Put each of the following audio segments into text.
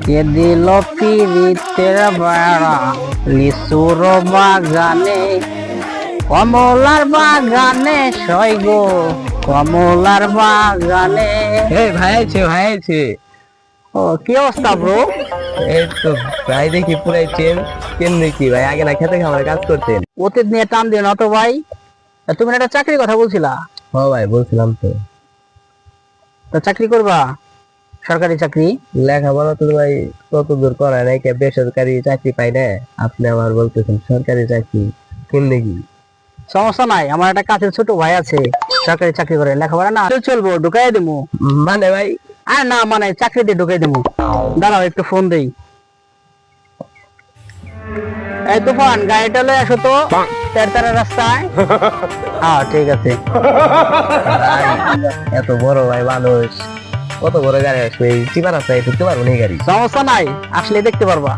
কে দিল পিরিতের বেড়া লিচুর বাগানে, কমলার বাগানে সই গো, কমলার বাগানে। এই ভাই আছে। ও কি অবস্থা ব্রো? এই তো ভাই দেখি পুরাই চেন দেখি ভাই, আগে না খেতে খামারে কাজ করতেন। অতীত নিয়ে টান দিও না তো ভাই। তুমি একটা চাকরির কথা বলছিলা। হ্যাঁ ভাই বলছিলাম তো। তো চাকরি করবা? সরকারি চাকরি? লেখাপড়া তো ভাই কত দূর করা নাই, কে বেসরকারি চাকরি পাই না, আপনি আবার বলতেছেন সরকারি চাকরি কেমনে কি? সমস্যা নাই, আমার একটা কাছের ছোট ভাই আছে সরকারি চাকরি করে, লেখাপড়া না চলবো, ঢুকাই দেবো। মানে ভাই আর না মানে চাকরি দিয়ে ঢুকাই দেবো। দাঁড়াও একটু ফোন দেই। এই তুফান, গাড়িটা লয়ে আসো তো তেরতারা রাস্তায়। হ্যাঁ ঠিক আছে। ভাই, এত বড় ভাই মানুষ, কত বড় গাড়ি আসবে, চিপার রাস্তায় ঢুকতে পারবো না এই গাড়ি। সমস্যা নাই, আসলে দেখতে পারবা।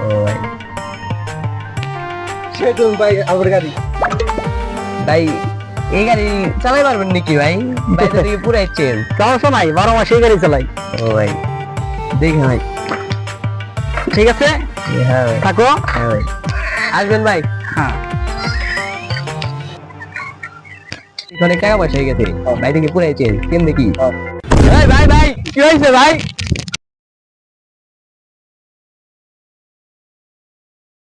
ও ভাই সেটুন ভাই আমার গাড়ি। ভাই এই গাড়ি চালাই পারবেন নাকি ভাই? বাইরে থেকে পুরাই চেন। সমস্যা নাই, 12 মাস এই গাড়ি চালাই। ও ভাই দেখে ভাই। ঠিক আছে হ্যাঁ ভাই, থাকো। হ্যাঁ ভাই আসবেন ভাই। হ্যাঁ অনেক টাকা পয়সা হয়ে গেছে, ভাই থেকে পুরাই চেন কেন দেখি। ভাই ভাই ভাই কি হয়েছে ভাই?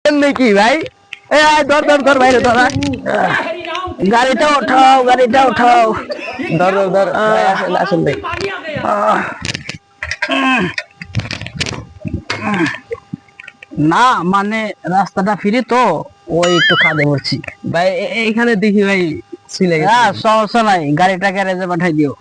কেন দেখি ভাই? এই ধর ভাই ধর। গাড়িটা উঠাও, গাড়িটা উঠাও। ধর ভাই, আসেন আসেন ভাই। না মানে রাস্তাটা ফিরি তো, ওই একটু খাদে পড়ছি। ভাই এইখানে দেখি ভাই ছিলে গেছে। হ্যাঁ সমস্যা নাই, গাড়িটা গ্যারেজে পাঠাই দিও।